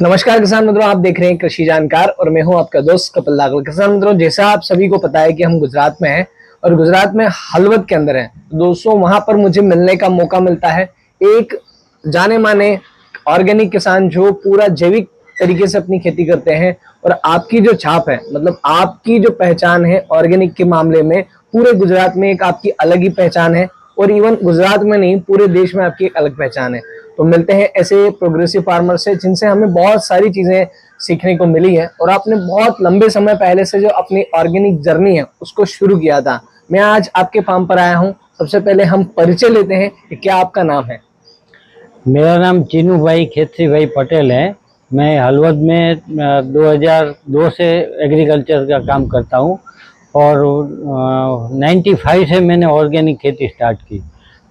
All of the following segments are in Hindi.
नमस्कार किसान मित्रों, आप देख रहे हैं कृषि जानकार और मैं हूं आपका दोस्त कपिल लागल। किसान मित्रों, जैसा आप सभी को पता है कि हम गुजरात में हैं और गुजरात में हलवद के अंदर हैं। दोस्तों, वहां पर मुझे मिलने का मौका मिलता है एक जाने माने ऑर्गेनिक किसान जो पूरा जैविक तरीके से अपनी खेती करते हैं। और आपकी जो छाप है, मतलब आपकी जो पहचान है ऑर्गेनिक के मामले में, पूरे गुजरात में एक आपकी अलग ही पहचान है। और इवन गुजरात में नहीं, पूरे देश में आपकी एक अलग पहचान है। तो मिलते हैं ऐसे प्रोग्रेसिव फार्मर से जिनसे हमें बहुत सारी चीजें सीखने को मिली है। और आपने बहुत लंबे समय पहले से जो अपनी ऑर्गेनिक जर्नी है उसको शुरू किया था। मैं आज आपके फार्म पर आया हूं। सबसे पहले हम परिचय लेते हैं कि क्या आपका नाम है। मेरा नाम चीनू भाई खेत्री भाई पटेल है। मैं हलवद में 2002 से एग्रीकल्चर का काम करता हूँ और 95 से मैंने ऑर्गेनिक खेती स्टार्ट की।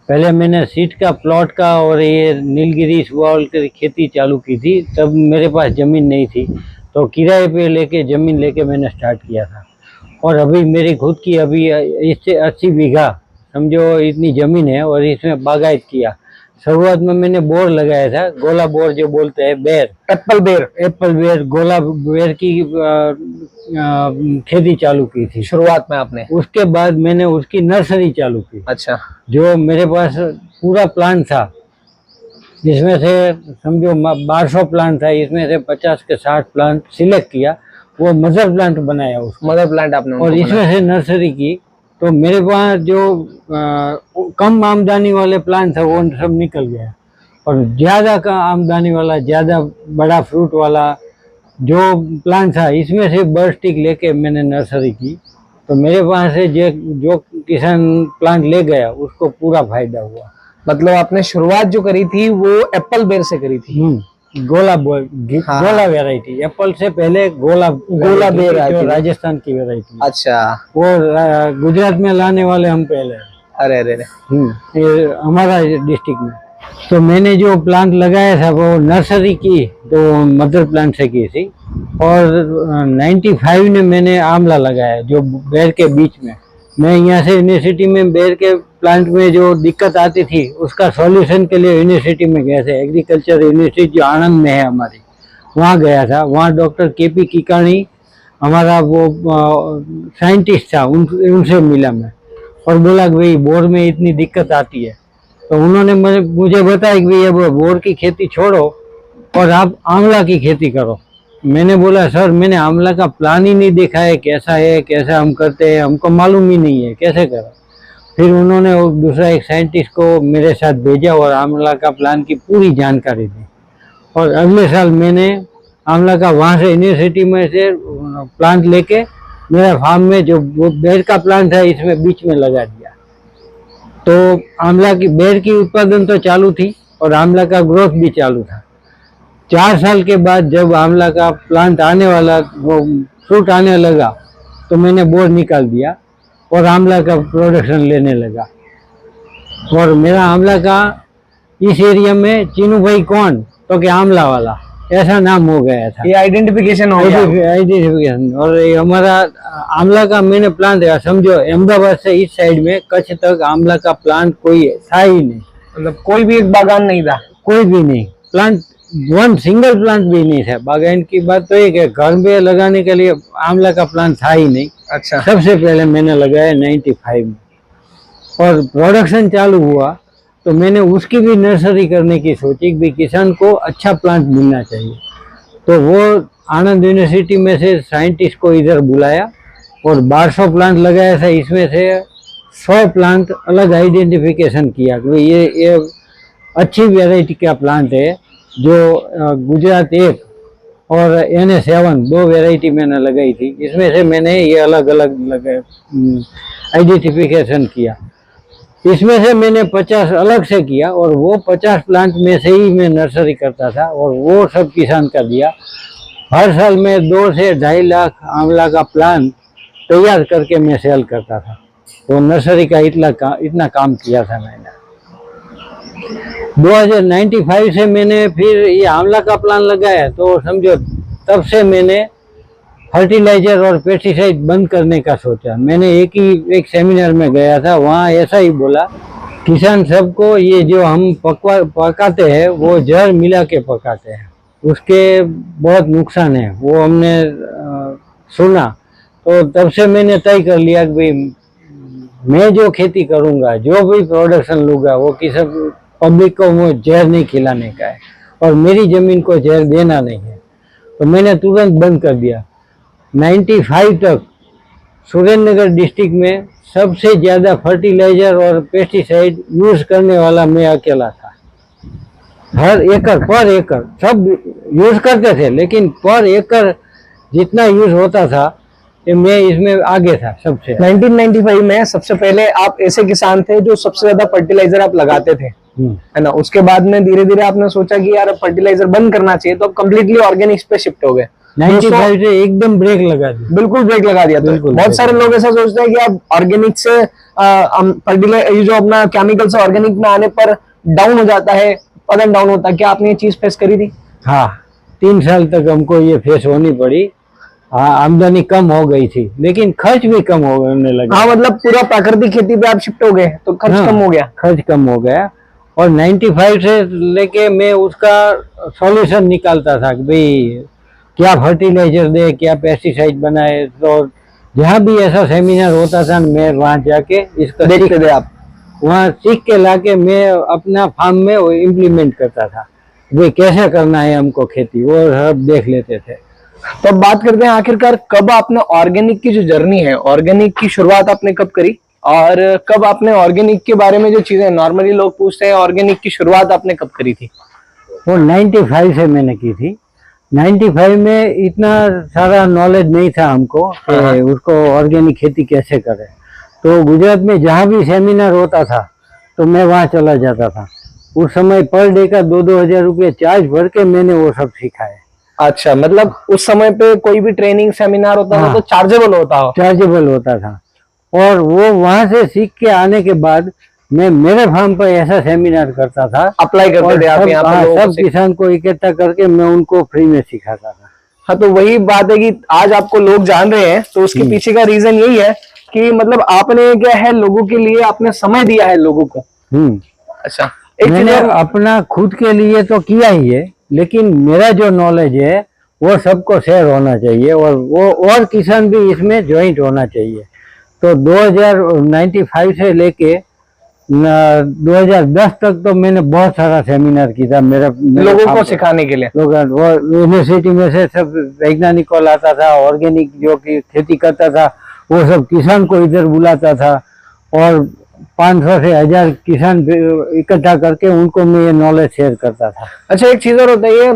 पहले मैंने सीड का प्लॉट का और ये नीलगिरी सुवाल की खेती चालू की थी। तब मेरे पास ज़मीन नहीं थी तो किराए पे लेके ज़मीन लेके मैंने स्टार्ट किया था। और अभी मेरी खुद की अभी इससे 80 बीघा समझो इतनी ज़मीन है और इसमें बागायत किया। शुरुआत में मैंने बोर लगाया था, गोला बोर जो बोलते हैं, बेर, एप्पल बेर, गोला बेर की खेती चालू की थी शुरुआत में आपने। उसके बाद मैंने उसकी नर्सरी चालू की। अच्छा। जो मेरे पास पूरा प्लांट था, जिसमें से समझो 1200 प्लांट था, इसमें से 50 के 60 प्लांट सिलेक्ट किया, वो मदर प्लांट बनाया उसको, मदर प्लांट आपने, और इसमें से नर्सरी की। तो मेरे पास जो कम आमदनी वाले प्लांट था वो सब निकल गया और ज़्यादा का आमदनी वाला, ज़्यादा बड़ा फ्रूट वाला जो प्लांट था, इसमें से बर्स्टिक लेके मैंने नर्सरी की। तो मेरे पास से जो किसान प्लांट ले गया उसको पूरा फायदा हुआ। मतलब आपने शुरुआत जो करी थी वो एप्पल बेर से करी थी। गोला हाँ। गोला वेराइटी, एप्पल से पहले गोला बेर जो राजस्थान की वेराइटी। अच्छा। वो गुजरात में लाने वाले हम पहले। अरे अरे। ये हमारा डिस्ट्रिक्ट में। तो मैंने जो प्लांट लगाया था वो नर्सरी की, तो मदर प्लांट से की थी। और 95 में मैंने आंवला लगाया जो बेर के बीच में। मैं यहाँ से यूनिवर्सिटी में बेर के प्लांट में जो दिक्कत आती थी उसका सॉल्यूशन के लिए यूनिवर्सिटी में गए थे। एग्रीकल्चर यूनिवर्सिटी जो आणंद में है हमारी, वहाँ गया था। वहाँ डॉक्टर केपी किकाणी हमारा वो साइंटिस्ट था, उनसे मिला मैं और बोला कि भाई बोर में इतनी दिक्कत आती है। तो उन्होंने मुझे बताया कि भाई अब बोर की खेती छोड़ो और आप आंवला की खेती करो। मैंने बोला सर, मैंने आंवला का प्लान ही नहीं देखा है, कैसा है, कैसा हम करते हैं, हमको मालूम ही नहीं है, कैसे करा। फिर उन्होंने दूसरा एक साइंटिस्ट को मेरे साथ भेजा और आंवला का प्लान की पूरी जानकारी दी। और अगले साल मैंने आंवला का वहाँ से यूनिवर्सिटी में से प्लांट लेके मेरा फार्म में जो वो बेर का प्लांट है इसमें बीच में लगा दिया। तो आंवला की बेर की उत्पादन तो चालू थी और आंवला का ग्रोथ भी चालू था। 4 साल के बाद जब आंवला का प्लांट आने वाला, वो फ्रूट आने लगा, तो मैंने बोर निकाल दिया और आंवला का प्रोडक्शन लेने लगा। और मेरा आंवला का इस एरिया में चीनू भाई कौन, तो कि आंवला वाला, ऐसा नाम हो गया था। ये आइडेंटिफिकेशन हो गया। आइडेंटिफिकेशन। और ये हमारा आंवला का मैंने प्लांट है, समझो अहमदाबाद से इस साइड में कच्छ तक आंवला का प्लांट कोई था ही नहीं। मतलब कोई भी एक बागान नहीं था, कोई भी नहीं, प्लांट वन सिंगल प्लांट भी नहीं था। बागान की बात तो एक है, घर में लगाने के लिए आंवला का प्लांट था ही नहीं। अच्छा। सबसे पहले मैंने लगाया 95 में और प्रोडक्शन चालू हुआ तो मैंने उसकी भी नर्सरी करने की सोची कि किसान को अच्छा प्लांट मिलना चाहिए। तो वो आनंद यूनिवर्सिटी में से साइंटिस्ट को इधर बुलाया और 1200 प्लांट लगाया था। इसमें से 100 प्लांट अलग आइडेंटिफिकेशन किया कि ये अच्छी वेराइटी का प्लांट है। जो गुजरात 1 और NA7 2 वेराइटी मैंने लगाई थी। इसमें से मैंने ये अलग अलग आइडेंटिफिकेशन किया। इसमें से मैंने 50 अलग से किया और वो 50 प्लांट में से ही मैं नर्सरी करता था और वो सब किसान का दिया। हर साल मैं 2 से 2.5 लाख आंवला का प्लांट तैयार करके मैं सेल करता था। तो नर्सरी का इतना काम किया था मैंने। 2095 से मैंने फिर ये आंवला का प्लान लगाया। तो समझो तब से मैंने फर्टिलाइजर और पेस्टिसाइड बंद करने का सोचा। मैंने एक सेमिनार में गया था, वहाँ ऐसा ही बोला, किसान सबको ये जो हम पकाते हैं वो जहर मिला के पकाते हैं, उसके बहुत नुकसान है, वो हमने सुना। तो तब से मैंने तय कर लिया कि भाई मैं जो खेती करूंगा, जो भी प्रोडक्शन लूंगा, वो किसी पब्लिक को वो जहर नहीं खिलाने का है और मेरी जमीन को जहर देना नहीं है। तो मैंने तुरंत बंद कर दिया। 95 तक सुरेंद्रनगर डिस्ट्रिक्ट में सबसे ज्यादा फर्टिलाइजर और पेस्टिसाइड यूज करने वाला मैं अकेला था। हर एकड़ पर एकड़ सब यूज करते थे, लेकिन पर एकड़ जितना यूज होता था कि मैं इसमें आगे था सबसे। 1995 में सबसे पहले आप ऐसे किसान थे जो सबसे ज्यादा फर्टिलाइजर आप लगाते थे, है ना। उसके बाद में धीरे धीरे आपने सोचा कि यार फर्टिलाइजर बंद करना चाहिए, तो आप कम्प्लीटली ऑर्गेनिक्स पे शिफ्ट हो गए। 95 से एकदम ब्रेक लगा दी, बिल्कुल ब्रेक लगा दिया। बिल्कुल। बहुत सारे लोग ऐसा सोचते हैं कि आप ऑर्गेनिक से फर्टिलाइजर जो अपना केमिकल से ऑर्गेनिक में आने पर डाउन हो जाता है, उत्पादन डाउन होता है। क्या आपने ये चीज फेस करी थी? हाँ, 3 साल तक हमको ये फेस होनी पड़ी। हाँ, आमदनी कम हो गई थी, लेकिन खर्च भी कम होने लगा। हाँ, मतलब पूरा प्राकृतिक खेती पे आप शिफ्ट हो गए तो खर्च कम हो गया। खर्च कम हो गया। और 95 से लेके मैं उसका सॉल्यूशन निकालता था कि भाई क्या फर्टिलाइजर दे, क्या पेस्टिसाइड बनाए। तो जहाँ भी ऐसा सेमिनार होता था मैं वहाँ जाके इसका देखते थे आप? वहाँ सीख के लाके मैं अपना फार्म में वो इम्प्लीमेंट करता था। भाई कैसे करना है हमको खेती, वो सब देख लेते थे। तो अब बात करते हैं आखिरकार कब आपने ऑर्गेनिक की जो जर्नी है, ऑर्गेनिक की शुरुआत आपने कब करी, और कब आपने ऑर्गेनिक के बारे में जो चीजें नॉर्मली लोग पूछते हैं, ऑर्गेनिक की शुरुआत आपने कब करी थी? वो 95 से मैंने की थी। 95 में इतना सारा नॉलेज नहीं था हमको कि उसको ऑर्गेनिक खेती कैसे करें। तो गुजरात में जहाँ भी सेमिनार होता था तो मैं वहाँ चला जाता था। उस समय पर डे का 2-2 हजार रुपये चार्ज भर के मैंने वो सब सीखा है। अच्छा, मतलब उस समय पे कोई भी ट्रेनिंग सेमिनार होता था तो चार्जेबल होता हो? चार्जेबल होता था। और वो वहां से सीख के आने के बाद मैं मेरे फार्म पर ऐसा सेमिनार करता था, अप्लाई करते थे आप यहाँ पे? सब किसान को इकट्ठा करके मैं उनको फ्री में सिखाता था। हाँ, तो वही बात है कि आज आपको लोग जान रहे हैं, तो उसके पीछे का रीजन यही है कि मतलब आपने क्या है, लोगों के लिए आपने समय दिया है लोगों को। अच्छा, मैंने अपना खुद के लिए तो किया ही है, लेकिन मेरा जो नॉलेज है वो सबको शेयर होना चाहिए और वो और किसान भी इसमें ज्वाइंट होना चाहिए। तो 1995 से लेके 2010 तक तो मैंने बहुत सारा सेमिनार किया था मेरा लोगों को सिखाने के लिए। लोग वो यूनिवर्सिटी में से सब वैज्ञानिक को लाता था, ऑर्गेनिक जो की खेती करता था वो सब किसान को इधर बुलाता था और 500 से 1000 किसान इकट्ठा करके उनको मैं ये नॉलेज शेयर करता था। अच्छा, एक चीज और होता है,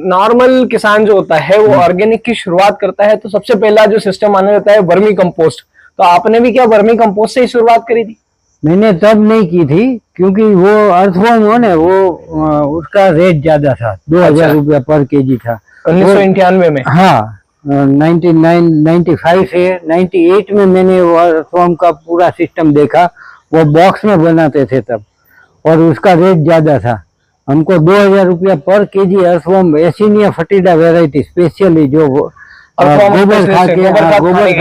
नॉर्मल किसान जो होता है वो ऑर्गेनिक की शुरुआत करता है तो सबसे पहला जो सिस्टम आने जाता है वर्मी कंपोस्ट। तो आपने भी क्या वर्मी कंपोस्ट से ही शुरुआत करी थी? मैंने तब नहीं की थी क्योंकि वो अर्थवर्म हो ना, वो उसका रेट ज्यादा था, 2000 रुपया पर केजी था 1998 में। हाँ, 95 से 98 में मैंने वो अर्थवर्म का पूरा सिस्टम देखा। वो बॉक्स में बनाते थे तब और उसका रेट ज्यादा था। हमको 2000 रुपया पर केजी अर्थवर्म एसिनिया फटीडा वेराइटी स्पेशली जो गोबर खा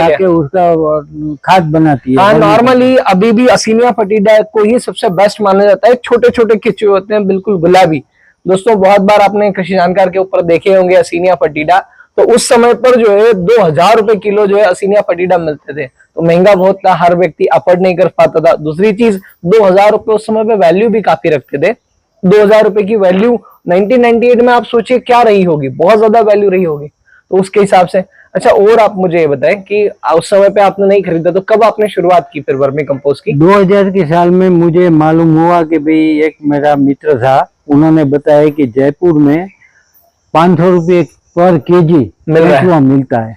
के उसका खाद बनाती है। हाँ, नॉर्मली अभी भी असीनिया फटीडा को ही सबसे बेस्ट माना जाता है। छोटे छोटे किच्चू होते हैं, बिल्कुल गुलाबी। दोस्तों, बहुत बार आपने कृषि जानकार के ऊपर देखे होंगे असीनिया फटीडा। तो उस समय पर जो है 2000 रुपए किलो जो है असीनिया फटीडा मिलते थे, तो महंगा बहुत था, हर व्यक्ति अफोर्ड नहीं कर पाता था। दूसरी चीज, 2000 रुपए उस समय पे वैल्यू भी काफी रखते थे। 2000 रुपए की वैल्यू 1998 में आप सोचिए क्या रही होगी, बहुत ज्यादा वैल्यू रही होगी। तो उसके हिसाब से अच्छा, और आप मुझे ये बताएं कि उस समय पे आपने नहीं खरीदा तो कब आपने शुरुआत की फिर वर्मी कंपोस्ट की? 2000 के साल में मुझे मालूम हुआ कि भाई एक मेरा मित्र था, उन्होंने बताया कि जयपुर में 500 रुपये पर केजी मिलता है।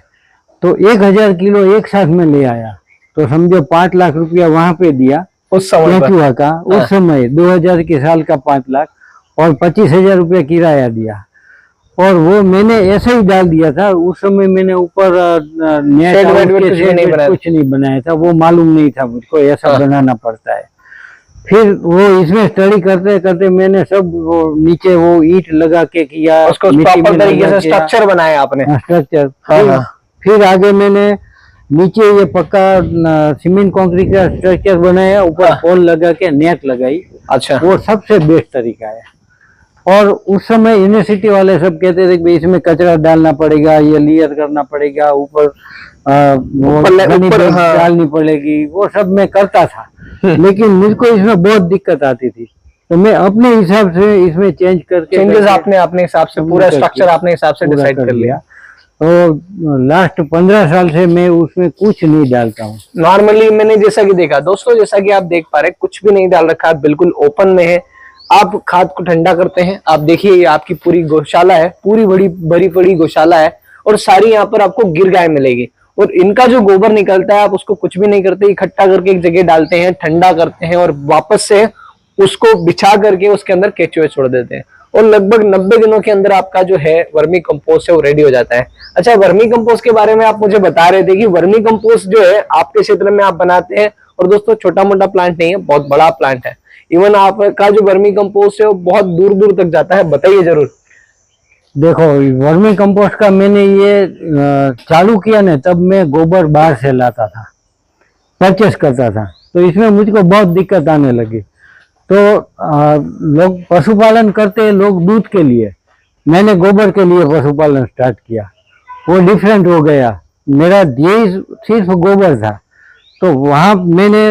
तो 1000 किलो एक साथ में ले आया, तो समझो 5 लाख रुपया वहां पे दिया उस समय का। उस समय 2000 के साल का 5 लाख और 25,000 रुपया किराया दिया। और वो मैंने ऐसे ही डाल दिया था। उस समय मैंने ऊपर कुछ नहीं बनाया था, वो मालूम नहीं था मुझको ऐसा बनाना पड़ता है। फिर वो इसमें स्टडी करते करते मैंने सब वो नीचे वो ईंट लगा के किया, उसको प्रॉपर तरीके से स्ट्रक्चर बनाया आपने। स्ट्रक्चर। फिर आगे मैंने नीचे ये पक्का सीमेंट कंक्रीट का स्ट्रक्चर बनाया, ऊपर पोल लगा के नेट लगाई। अच्छा, वो सबसे बेस्ट तरीका है। और उस समय यूनिवर्सिटी वाले सब कहते थे कि भाई इसमें कचरा डालना पड़ेगा, ये लेयर करना पड़ेगा, ऊपर वो घनी बेल डालनी पड़ेगी, वो सब मैं करता था। लेकिन मुझको इसमें बहुत दिक्कत आती थी, तो मैं अपने हिसाब से इसमें चेंज करके चेंजेस आपने अपने हिसाब से पूरा स्ट्रक्चर आपने हिसाब से डिसाइड कर लिया। तो लास्ट 15 साल से मैं उसमें कुछ नहीं डालता हूँ। नॉर्मली मैंने जैसा कि देखा दोस्तों, जैसा कि आप देख पा रहे हैं, कुछ भी नहीं डाल रखा है, बिल्कुल ओपन में है। आप खाद को ठंडा करते हैं, आप देखिए ये आपकी पूरी गौशाला है, पूरी बड़ी बड़ी गौशाला है, और सारी यहाँ पर आपको गिर गाय मिलेगी। और इनका जो गोबर निकलता है आप उसको कुछ भी नहीं करते, इकट्ठा करके एक जगह डालते हैं, ठंडा करते हैं और वापस से उसको बिछा करके उसके अंदर केचुए छोड़ देते हैं, और लगभग 90 दिनों के अंदर आपका जो है वर्मी कंपोस्ट है वो रेडी हो जाता है। अच्छा, वर्मी कंपोस्ट के बारे में आप मुझे बता रहे थे कि वर्मी कंपोस्ट जो है आपके क्षेत्र में आप बनाते हैं, और दोस्तों छोटा मोटा प्लांट नहीं है, बहुत बड़ा प्लांट है। इवन आपका जो वर्मी कंपोस्ट है वो बहुत दूर दूर तक जाता है, बताइए जरूर। देखो, वर्मी कंपोस्ट का मैंने ये चालू किया ना, तब मैं गोबर बाहर से लाता था, परचेस करता था, तो इसमें मुझको बहुत दिक्कत आने लगी। तो लोग पशुपालन करते हैं, लोग दूध के लिए, मैंने गोबर के लिए पशुपालन स्टार्ट किया, वो डिफरेंट हो गया। मेरा ध्येय सिर्फ गोबर था, तो वहाँ मैंने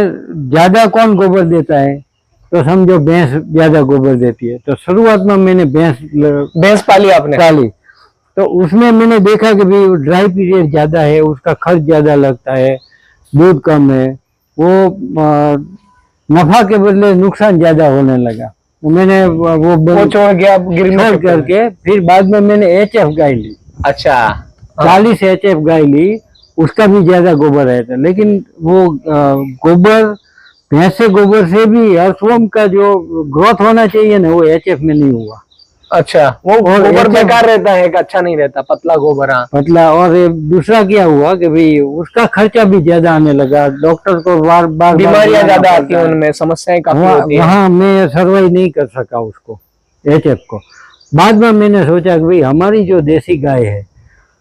ज्यादा कौन गोबर देता है, तो समझो भैंस ज्यादा गोबर देती है, तो शुरुआत में मैंने भैंस पाली आपने पाली। तो उसमें मैंने देखा कि भाई ड्राई पीरियड ज्यादा है, उसका खर्च ज्यादा लगता है, दूध कम है, वो नफा के बदले नुकसान ज्यादा होने लगा। तो मैंने वो छोड़ गया छोड़ करके फिर बाद में मैंने HF गाय ली। अच्छा, 40 HF गाय ली, उसका भी ज्यादा गोबर रहता है, लेकिन वो गोबर भैंस से गोबर से भी अर्थवॉर्म का जो ग्रोथ होना चाहिए ना, वो HF में नहीं हुआ। अच्छा, वो गोबर बेकार रहता है, अच्छा नहीं रहता, पतला गोबर। हाँ, पतला। और दूसरा क्या हुआ कि भाई उसका खर्चा भी ज्यादा आने लगा, डॉक्टर को बार बार बीमारियां ज्यादा आती हैं, उनमें समस्याएं काफी होती हैं। वहाँ मैं सर्वाइव नहीं कर सका उसको, HF को। बाद में मैंने सोचा कि भाई हमारी जो देसी गाय है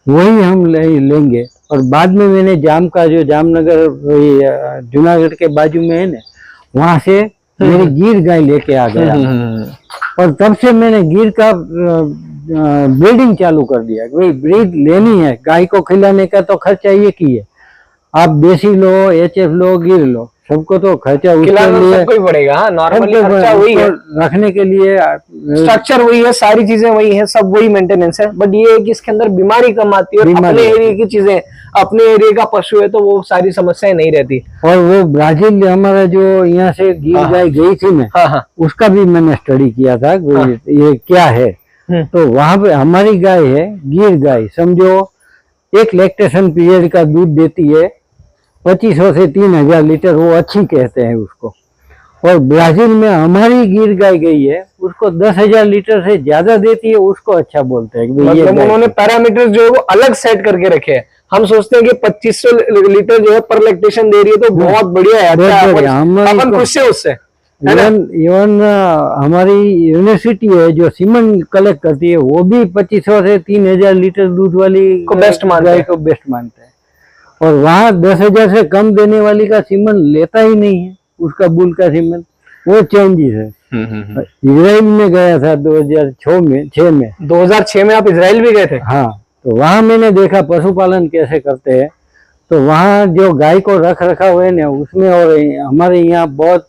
वही हम लेंगे। और बाद में मैंने जाम का, जो जामनगर जूनागढ़ के बाजू में है ना, वहां से मेरी गिर गाय लेके आ गया। और तब से मैंने गिर का ब्रीडिंग चालू कर दिया। भाई ब्रीड लेनी है, गाय को खिलाने का तो खर्चा ये की है, आप देसी लो, HF लो, गिर लो, सबको तो खर्चा उसके लिए सबको ही पड़ेगा। नॉर्मली खर्चा वही है, रखने के लिए स्ट्रक्चर वही है, सारी चीजें वही है, सब वही मेंटेनेंस है। बट ये है कि इसके अंदर बीमारी कम आती है, और अपने एरिया की चीजें, अपने एरिया का पशु है तो वो सारी समस्याएं नहीं रहती। और वो ब्राजील हमारा जो यहाँ से गिर गाय गई थी ना, हाँ, उसका भी मैंने स्टडी किया था ये क्या है। तो वहां पे हमारी गाय है, गिर गाय, समझो एक लैक्टेशन पीरियड का दूध देती है 2500 से 3000 लीटर, वो अच्छी कहते हैं उसको। और ब्राजील में हमारी गिर गाय गई है, उसको 10,000 लीटर से ज्यादा देती है, उसको अच्छा बोलते हैं। मतलब उन्होंने पैरामीटर जो है वो अलग सेट करके रखे हैं। हम सोचते हैं कि 2500 लीटर जो है पर लैक्टेशन दे रही है, तो बहुत बढ़िया है, अपन खुश है उससे। इवन हमारी यूनिवर्सिटी है जो सीमन कलेक्ट करती है, वो भी 2500 से 3000 लीटर दूध वाली को बेस्ट मानते हैं। और वहाँ 10,000 से कम देने वाली का सीमन लेता ही नहीं है, उसका बुल का सीमन, वो चेंजेस है। इजराइल में गया था 2006 में 2006 में आप इजराइल भी गए थे? हाँ, तो वहाँ मैंने देखा पशुपालन कैसे करते हैं। तो वहाँ जो गाय को रख रखा हुआ है ना, उसमें और हमारे यहाँ बहुत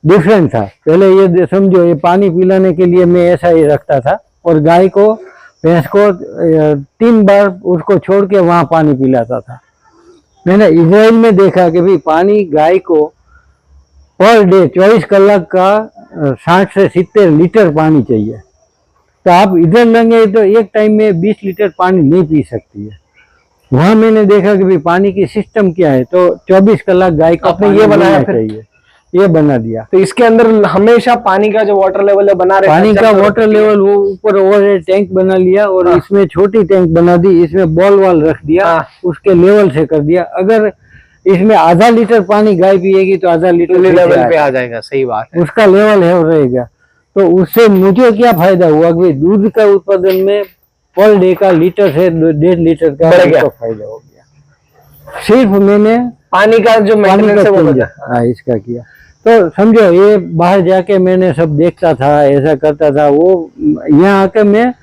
डिफरेंट था। पहले ये समझो, ये पानी पिलाने के लिए मैं ऐसा ही रखता था, और गाय को, भैंस को 3 बार उसको छोड़ के वहाँ पानी पिलाता था। मैंने इजराइल में देखा कि भाई पानी गाय को पर डे 24 कलाक का 60 से 70 लीटर पानी चाहिए। तो आप इधर लेंगे तो एक टाइम में 20 लीटर पानी नहीं पी सकती है। वहाँ मैंने देखा कि भाई पानी की सिस्टम क्या है, तो 24 कलाक गाय को आपने ये बनाया चाहिए, ये बना दिया। तो इसके अंदर हमेशा पानी का जो वाटर लेवल है बना रहता है, पानी का वाटर लेवल वो ऊपर ओवर टैंक बना लिया, और इसमें छोटी टैंक बना दी, इसमें बॉल वाल रख दिया, उसके लेवल से कर दिया। अगर इसमें आधा लीटर पानी गाय पिएगी तो आधा लीटर लेवल पे आ जाएगा। सही बात है, उसका लेवल है रहेगा। तो उससे मुझे क्या फायदा हुआ कि दूध का उत्पादन में पर डे का लीटर से 1.5 लीटर का फायदा हो गया। सिर्फ मैंने पानी का जो मेंटेनेंस है वो इसका किया। तो समझो ये बाहर जाके मैंने सब देखता था, ऐसा करता था, वो यहाँ आके मैं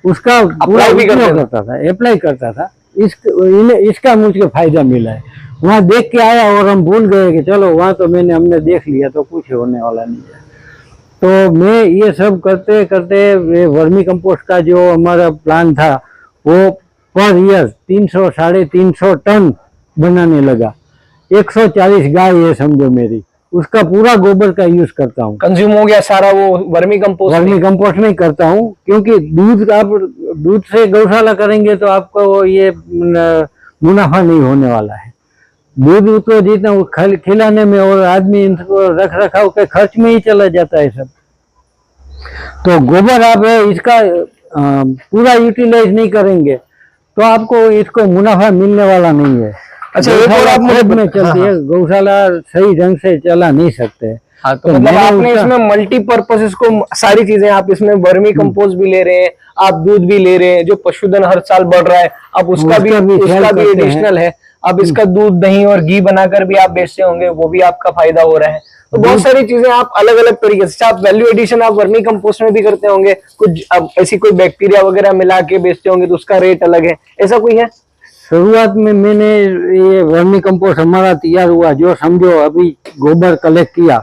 उसका पूरा भी उपयोग करता था, अप्लाई करता था। इसका मुझे फायदा मिला है। वहाँ देख के आया और हम भूल गए कि चलो वहाँ तो हमने देख लिया, तो कुछ होने वाला नहीं है। तो मैं ये सब करते करते वर्मी कंपोस्ट का जो हमारा प्लान था वो पर ईयर 300 350 टन बनाने लगा। 140 गाय है समझो मेरी, उसका पूरा गोबर का यूज करता हूँ। कंज्यूम हो गया सारा वो वर्मी कंपोस्ट में करता हूँ, क्योंकि दूध से गौशाला करेंगे तो आपको ये मुनाफा नहीं होने वाला है। दूध तो जितना खिलाने में और आदमी इनको रख रखाव के खर्च में ही चला जाता है सब। तो गोबर आप इसका पूरा यूटिलाइज नहीं करेंगे तो आपको इसको मुनाफा मिलने वाला नहीं है। अच्छा, एक और आप मुझे में चलती है, गौशाला सही ढंग से चला नहीं सकते। हाँ, तो मतलब आपने इसमें मल्टीपर्पज, इसको सारी चीजें आप इसमें वर्मी कंपोस्ट भी ले रहे हैं, आप दूध भी ले रहे हैं, जो पशुधन हर साल बढ़ रहा है, अब उसका भी एडिशनल है। अब इसका दूध, दही और घी बनाकर भी आप बेचते होंगे, वो भी आपका फायदा हो रहा है। तो बहुत सारी चीजें आप अलग अलग तरीके से, आप वैल्यू एडिशन आप वर्मी कंपोस्ट में भी करते होंगे, कुछ अब ऐसी कोई बैक्टीरिया वगैरह मिला के बेचते होंगे तो उसका रेट अलग है, ऐसा कोई है? शुरुआत में मैंने ये वर्मी कंपोस्ट हमारा तैयार हुआ, जो समझो अभी गोबर कलेक्ट किया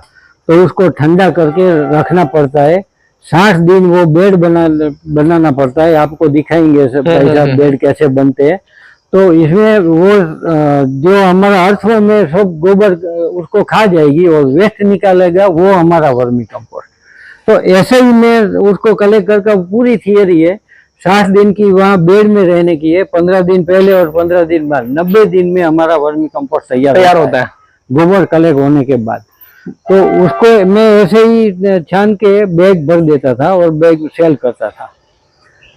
तो उसको ठंडा करके रखना पड़ता है। 60 दिन वो बेड बनाना पड़ता है। आपको दिखाएंगे सब भाई साहब बेड कैसे बनते हैं। तो इसमें वो जो हमारा अर्थ में सब गोबर उसको खा जाएगी और वेस्ट निकालेगा, वो हमारा वर्मी कंपोस्ट। तो ऐसे ही मैं उसको कलेक्ट करके, पूरी थियरी है 60 दिन की वहाँ बेड में रहने की है, 15 दिन पहले और 15 दिन बाद, 90 दिन में हमारा वर्मी कंपोस्ट तैयार होता है गोबर कलेक्ट होने के बाद। तो उसको मैं ऐसे ही छान के बैग भर देता था और बैग सेल करता था,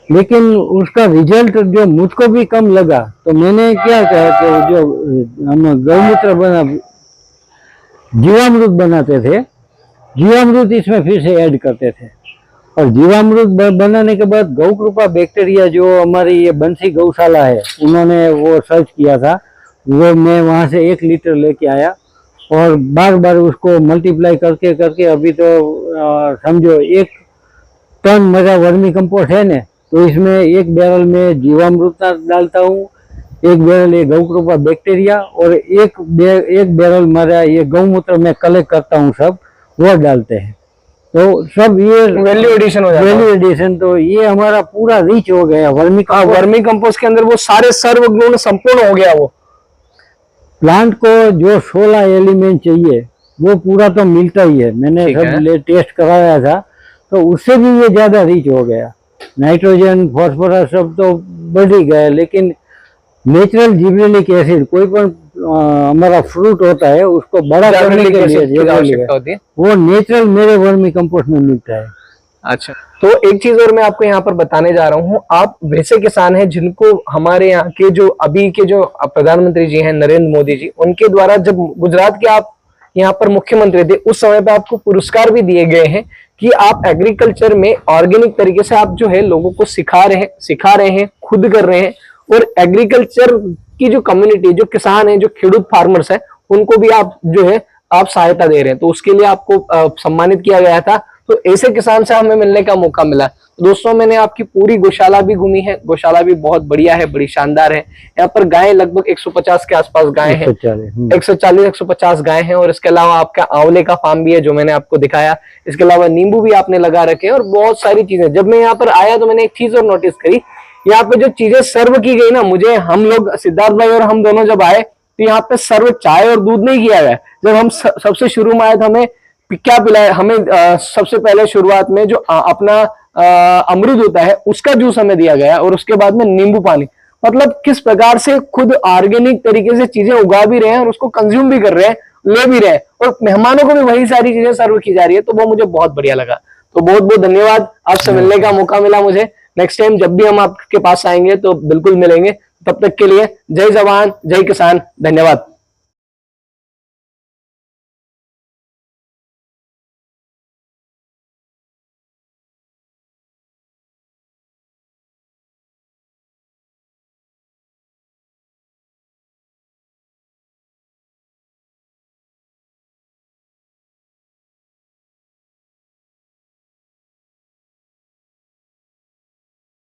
लेकिन उसका रिजल्ट जो मुझको भी कम लगा, तो मैंने क्या किया, तो जो हम गौमूत्र जीवामृत बनाते थे, जीवामृत इसमें फिर से ऐड करते थे। और जीवामृत बनाने के बाद गौ कृपा बैक्टीरिया, जो हमारी ये बंसी गौशाला है, उन्होंने वो सर्च किया था, वो मैं वहाँ से 1 लीटर लेके आया और बार बार उसको मल्टीप्लाई करके करके अभी तो समझो 1 टन मेरा वर्मी कंपोस्ट है ना, तो इसमें 1 बैरल में जीवामृत डालता हूँ, 1 बैरल ये गौ कृपा बैक्टीरिया और एक बैरल मेरा ये गौमूत्र में कलेक्ट करता हूँ, सब वो डालते हैं। तो सब ये वैल्यू एडिशन हो जाता है। वैल्यू एडिशन, तो ये हमारा पूरा रीच हो गया वर्मी कंपोस्ट के अंदर, वो सारे सर्वगुण संपूर्ण हो गया। वो प्लांट को जो 16 एलिमेंट चाहिए वो पूरा तो मिलता ही है। मैंने सब टेस्ट कराया था, तो उससे भी ये ज्यादा रीच हो गया। नाइट्रोजन, फॉस्फोरस सब तो बढ़ ही गया, लेकिन नेचुरल जिब्रेलिक एसिड, कोई पण हमारा फ्रूट होता है उसको बड़ा करने के लिए वो नेचुरल मेरे वर्मी कंपोस्ट में मिलता है। अच्छा, तो एक चीज और मैं आपको यहाँ पर बताने जा रहा हूँ। आप वैसे किसान हैं जिनको हमारे यहाँ के जो अभी के जो प्रधानमंत्री जी हैं नरेंद्र मोदी जी, उनके द्वारा जब गुजरात के आप यहाँ पर मुख्यमंत्री थे, उस समय पे आपको पुरस्कार भी दिए गए हैं कि आप एग्रीकल्चर में ऑर्गेनिक तरीके से आप जो है लोगों को सिखा रहे हैं, खुद कर रहे हैं। और एग्रीकल्चर की जो कम्युनिटी, जो किसान है, जो खेडूत फार्मर्स है, उनको भी आप जो है आप सहायता दे रहे हैं, तो उसके लिए आपको सम्मानित किया गया था। तो ऐसे किसान से हमें मिलने का मौका मिला। दोस्तों, मैंने आपकी पूरी गौशाला भी घूमी है, गौशाला भी बहुत बढ़िया है, बड़ी शानदार है। यहाँ पर गायें लगभग 150 के आसपास गायें हैं, 140-150 गायें हैं। और इसके अलावा आपका आंवले का फार्म भी है जो मैंने आपको दिखाया। इसके अलावा नींबू भी आपने लगा रखे हैं और बहुत सारी चीजें। जब मैं यहाँ पर आया तो मैंने एक चीज और नोटिस करी, यहाँ पे जो चीजें सर्व की गई ना, मुझे, हम लोग सिद्धार्थ भाई और हम दोनों जब आए तो यहाँ पे सर्व चाय और दूध नहीं किया गया। जब हम सबसे शुरू में आए तो हमें क्या पिलाया, हमें सबसे पहले शुरुआत में जो अपना अमरूद होता है उसका जूस हमें दिया गया और उसके बाद में नींबू पानी। मतलब किस प्रकार से खुद ऑर्गेनिक तरीके से चीजें उगा भी रहे हैं और उसको कंज्यूम भी कर रहे हैं, ले भी रहे हैं, और मेहमानों को भी वही सारी चीजें सर्व की जा रही है। तो वो मुझे बहुत बढ़िया लगा। तो बहुत बहुत धन्यवाद, आपसे मिलने का मौका मिला मुझे। नेक्स्ट टाइम जब भी हम आपके पास आएंगे तो बिल्कुल मिलेंगे। तब तक के लिए जय जवान, जय किसान, धन्यवाद।